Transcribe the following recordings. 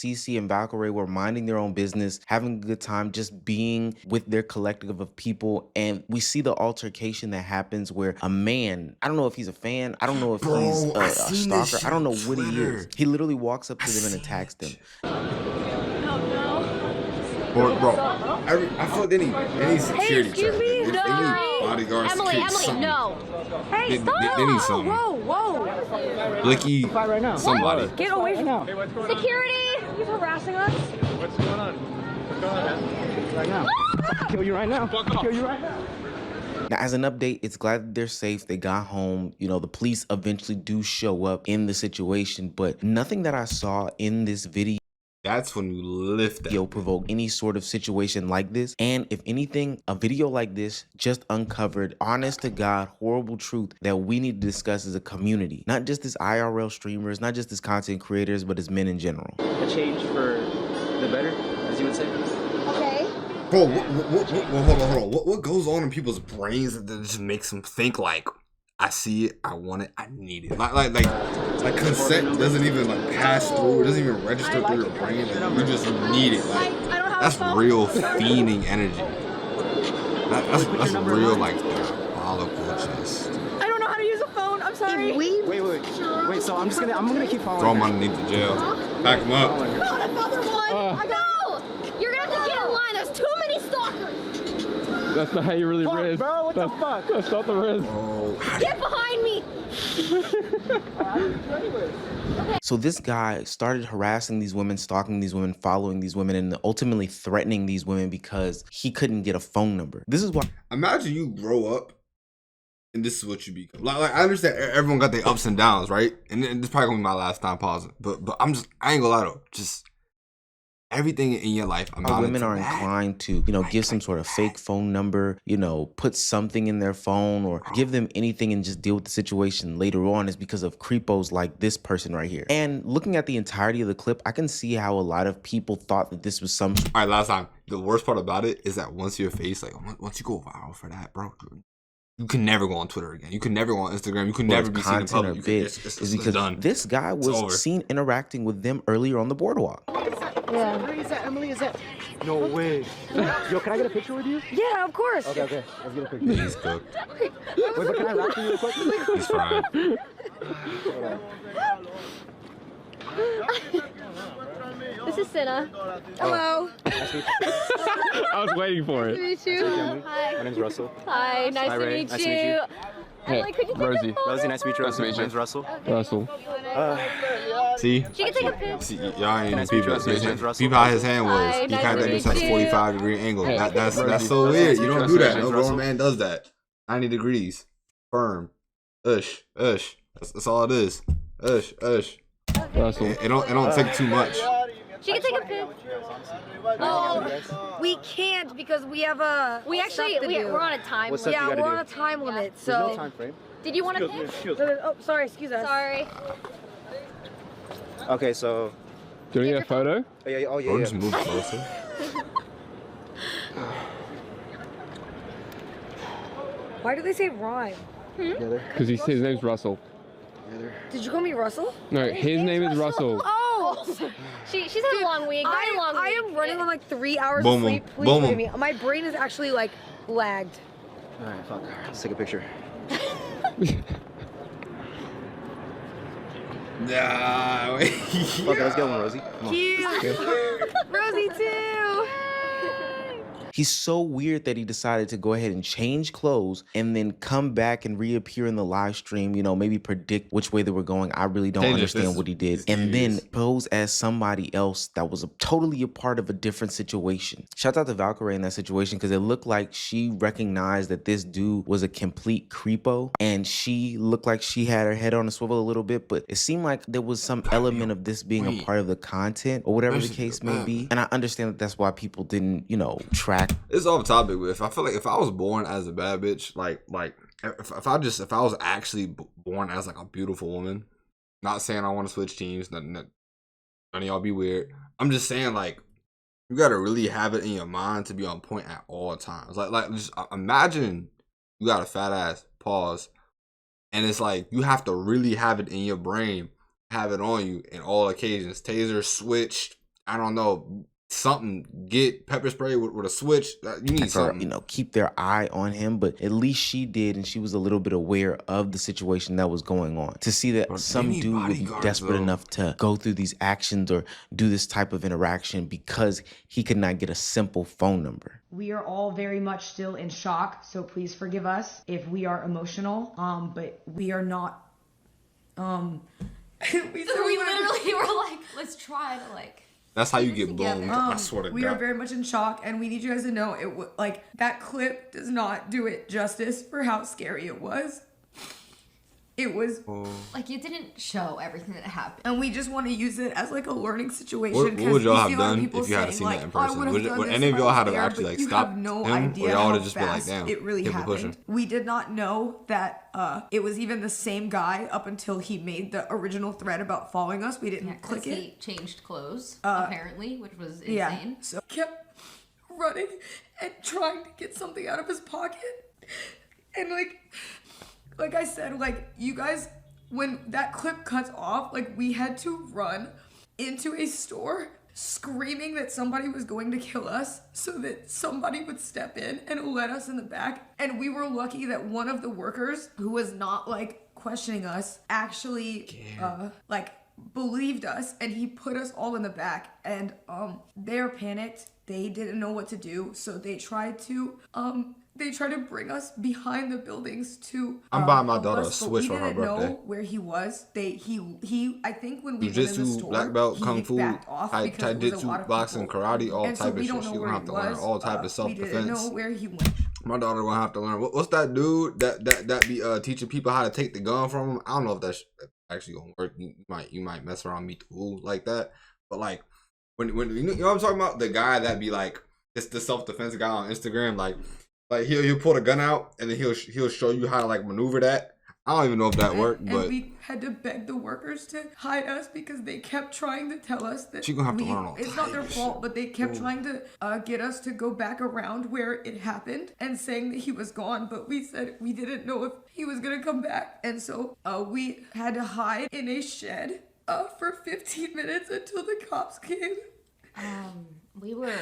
Cece and Valkyrie were minding their own business, having a good time, just being with their collective of people. And we see the altercation that happens where a man, I don't know if he's a fan, I don't know if he's a stalker, I don't know what he is. He literally walks up to them and attacks them. Bro, I feel like they need security. Hey, excuse me? They need bodyguards. Emily, something. no. Hey, stop. They need something. Whoa. Blicky, right now. somebody. Get away from now. Security. He's harassing us. What's going on? What's going on? Right now. I'll kill you right now. I'll kill you right now. Now, as an update, it's glad that they're safe. They got home. You know, the police eventually do show up in the situation, but nothing that I saw in this video That's when you lift that. provoke any sort of situation like this. And if anything, a video like this just uncovered honest to God horrible truth that we need to discuss as a community, not just as IRL streamers, not just as content creators, but as men in general. A change for the better, as you would say. Okay. Bro, hold on. What goes on in people's brains that just makes them think like, I see it, I want it, I need it. Like consent doesn't even like pass through. It doesn't even register through your brain. Like, you just need it. Like that's real fiending energy. That's real like diabolical just. I don't know how to use a phone. I'm sorry. Wait. So I'm gonna keep following. Throw him underneath the jail. Back him up. Not another one. No. You're gonna have to get in line. There's too many stalkers. That's not how you really riz. Bro, what the fuck? That's not the riz. Oh, Get behind me. So this guy started harassing these women, stalking these women, following these women, and ultimately threatening these women because he couldn't get a phone number. This is why. imagine you grow up and this is what you become. Like I understand everyone got their ups and downs, right? And this probably gonna be my last time pausing. But I ain't gonna lie though. Just everything in your life. Women are inclined to, give some sort of fake phone number, put something in their phone or give them anything and just deal with the situation later on is because of creepos like this person right here. And looking at the entirety of the clip, I can see how a lot of people thought that this was some. All right, last time. The worst part about it is that once your face, like once you go viral for that, bro, you can never go on Twitter again. You can never go on Instagram. You can never be seen in public. Is because done. This guy was seen interacting with them earlier on the boardwalk. Yeah. Emily, is that? No way. Yo, can I get a picture with you? Yeah, of course. Okay. Let's get a picture. He's cooked. Wait, but can I rap to you real quick? He's frying. This is Cinna. Hello. I was waiting for it. Nice to meet you. Hi. My name's Russell. Hi. Nice to Ray. meet Nice to meet you. Emily, could you take Rosie. this photo? Rosie, nice to meet you. Nice to meet you. My name's Russell. Russell. See? She can take a picture. See, y'all ain't Nice even to meet you. peep Name's Russell. peep how his hand was. Hi, He nice had to that meet at a you. 45-degree angle. Hey, That's Rosie. so weird. You don't do that. No Russell. grown man does that. 90 degrees. Firm. Ush. That's all it is. Ush. Russell. It don't take too much. She can take a pic. Oh, we can't because we have a. We actually, stuff to do. we're on a time What's limit. up? Yeah, you gotta we're on do? a time limit. There's So. no time frame. Did you want to pic? Oh, sorry. Excuse us. Sorry. Okay, so. Do you need a photo? Bro, just move closer. Why do they say rhyme? Because his name's Russell. Did you call me Russell? No, his name is Russell. Oh, She's had a long week. I am running on like 3 hours Boom, of sleep. boom, Please boom, forgive boom. me. My brain is actually like lagged. All right, fuck. Let's take a picture. Nah, wait. Okay, let's get one, Rosie. Come on. Cute. Rosie too. He's so weird that he decided to go ahead and change clothes and then come back and reappear in the live stream, maybe predict which way they were going. I really don't understand what he did. And then pose as somebody else that was totally a part of a different situation. Shout out to Valkyrie in that situation because it looked like she recognized that this dude was a complete creepo and she looked like she had her head on a swivel a little bit, but it seemed like there was some element of this being a part of the content or whatever the case may be. And I understand that that's why people didn't, track. It's off topic, but I feel like if I was born as a bad bitch, like if I was actually born as like a beautiful woman, not saying I want to switch teams, none of y'all be weird. I'm just saying like you gotta really have it in your mind to be on point at all times. Like just imagine you got a fat ass, pause, and it's like you have to really have it in your brain, have it on you in all occasions. Taser switched, I don't know, something, get pepper spray with a switch. You need something. You know, keep their eye on him, but at least she did, and she was a little bit aware of the situation that was going on. To see that some dude would be desperate enough to go through these actions or do this type of interaction because he could not get a simple phone number. We are all very much still in shock, so please forgive us if we are emotional, but we are not, we literally were like, let's try to like. That's how you get blown. I swear to God. We are very much in shock, and we need you guys to know like that clip does not do it justice for how scary it was. It was like it didn't show everything that happened, and we just want to use it as like a learning situation. What would y'all have done if you saying, had seen like, that in person? Would this any of y'all had to there, actually like you stop have no him, idea or y'all would how have just been like, fast damn, it really keep it happened. pushing? We did not know that it was even the same guy up until he made the original thread about following us. We didn't click it. He changed clothes apparently, which was insane. Yeah, so kept running and trying to get something out of his pocket, and like I said, like you guys. When that clip cuts off, like we had to run into a store screaming that somebody was going to kill us so that somebody would step in and let us in the back. And we were lucky that one of the workers who was not like questioning us actually like believed us, and he put us all in the back. And they're panicked. They didn't know what to do, so they tried to bring us behind the buildings to. I'm buying my daughter a Switch for her birthday. We didn't birthday. know where he was. He. I think when we went in the Jiu-jitsu, store, black belt, he kung fu, backed off because there was a taijutsu, lot of boxing, people. karate, all And so type we of don't shit. know She where gonna he have to learn was. all type of We didn't self-defense. know where he went. My daughter gonna have to learn. What's that dude that be teaching people how to take the gun from him? I don't know if that's actually gonna work. You might mess around, meet the fool like that. But like when you know what I'm talking about, the guy that be like, it's the self-defense guy on Instagram, like he'll pull the gun out and then he'll show you how to like maneuver that. I don't even know if that worked, but we had to beg the workers to hide us because they kept trying to tell us that she gonna have to learn all it's not their fault, but they kept trying to get us to go back around where it happened and saying that he was gone. But we said we didn't know if he was gonna come back, and so we had to hide in a shed for 15 minutes until the cops came. We were.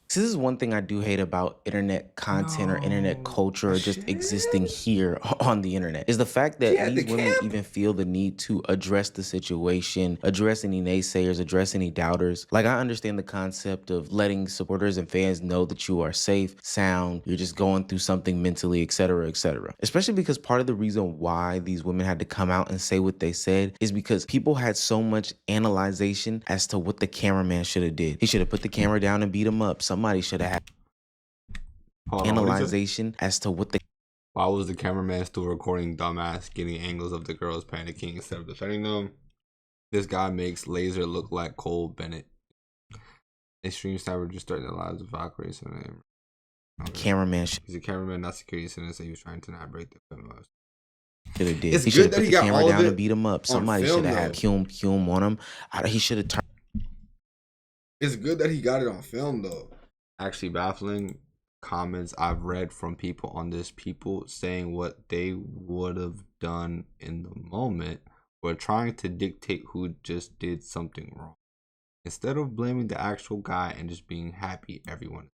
So this is one thing I do hate about internet content or internet culture or just existing here on the internet is the fact that these women even feel the need to address the situation, address any naysayers, address any doubters. Like, I understand the concept of letting supporters and fans know that you are safe, sound, you're just going through something mentally, etc., etc. Especially because part of the reason why these women had to come out and say what they said is because people had so much analyzation as to what the cameraman should have did. He should have put the camera down and beat him up. Somebody should have had analyzation as to what the. Why was the cameraman still recording dumbass, getting angles of the girls panicking instead of defending them? This guy makes Laser look like Cole Bennett. Extreme Sniper just starting the lives of Valkyrie. So cameraman. He's a cameraman, not security center, so he was trying to not break the film. Should have did. It's He should good have that put he the got camera all of down it and beat him up. Somebody film, should have had Hume on him. He should have turned. It's good that he got it on film, though. Actually, baffling comments I've read from people on this. People saying what they would have done in the moment, were trying to dictate who just did something wrong, instead of blaming the actual guy and just being happy everyone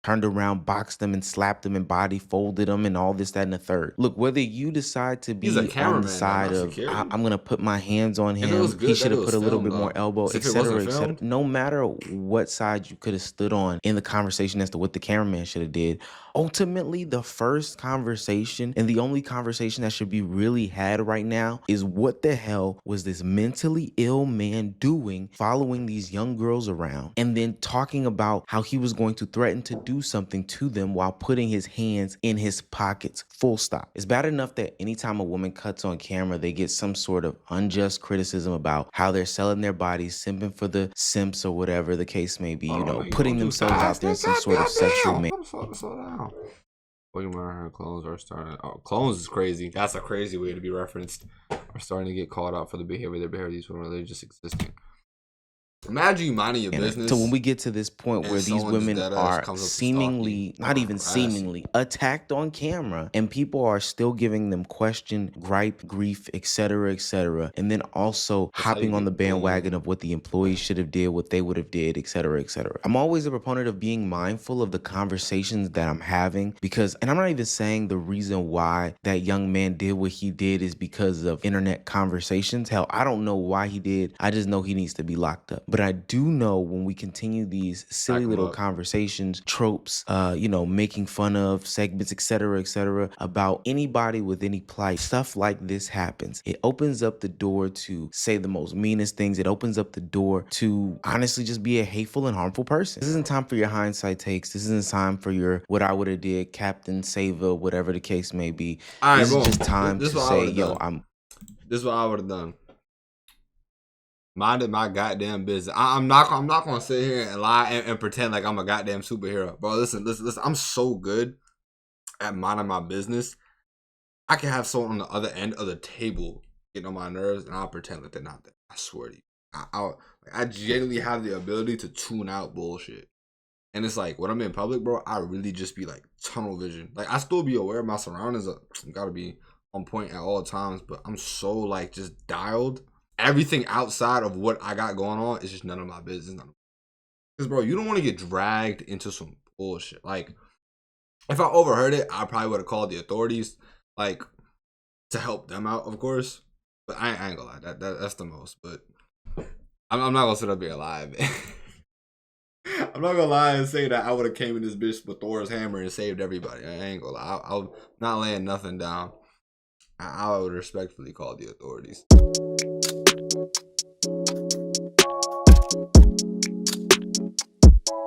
turned around, boxed them, and slapped them, and body folded them, and all this, that, and the third. Look, whether you decide to be on the side of I'm gonna put my hands on him, he should have put a little bit more elbow, etc., etc. No matter what side you could have stood on in the conversation as to what the cameraman should have did, ultimately the first conversation and the only conversation that should be really had right now is what the hell was this mentally ill man doing, following these young girls around, and then talking about how he was going to threaten to do something to them while putting his hands in his pockets. Full stop. It's bad enough that anytime a woman cuts on camera, they get some sort of unjust criticism about how they're selling their bodies, simping for the simps or whatever the case may be, putting themselves out there in some sort of sexual manner. Slow down. Looking at her clones are starting. Oh, clones is crazy. That's a crazy way to be referenced. Are starting to get called out for the behavior. Their behavior, these women, they're just existing. Imagine you minding your And business. so when we get to this point and where these someone just women dead ass are comes up to stalk seemingly, you not or even harass you. seemingly, attacked on camera, and people are still giving them question, gripe, grief, etc., and then also That's how you hopping on the get bandwagon boomed. of what the employees should have did, what they would have did, etc. I'm always a proponent of being mindful of the conversations that I'm having because, and I'm not even saying the reason why that young man did what he did is because of internet conversations. Hell, I don't know why he did. I just know he needs to be locked up. But I do know when we continue these silly Back 'em little up. conversations, tropes, making fun of segments, etc., about anybody with any plight, stuff like this happens. It opens up the door to say the most meanest things. It opens up the door to honestly just be a hateful and harmful person. This isn't time for your hindsight takes. This isn't time for your what I would have did, Captain Sava, whatever the case may be. All right, This is boom. just time This to is what I say, would have yo, done. This is what I would have done. Minded my goddamn business. I'm not gonna sit here and lie and pretend like I'm a goddamn superhero, bro. Listen. I'm so good at minding my business. I can have someone on the other end of the table getting on my nerves, and I'll pretend like they're not there. I swear to you, I genuinely have the ability to tune out bullshit. And it's like when I'm in public, bro, I really just be like tunnel vision. Like I still be aware of my surroundings. Gotta be on point at all times, but I'm so like just dialed. Everything outside of what I got going on is just none of my business. Because, bro, you don't want to get dragged into some bullshit. Like, if I overheard it, I probably would have called the authorities, like, to help them out, of course. But I ain't gonna lie, that's the most. But I'm not gonna sit up here and lie, man. I'm not gonna lie and say that I would have came in this bitch with Thor's hammer and saved everybody. I ain't gonna lie. I'm not laying nothing down. I would respectfully call the authorities.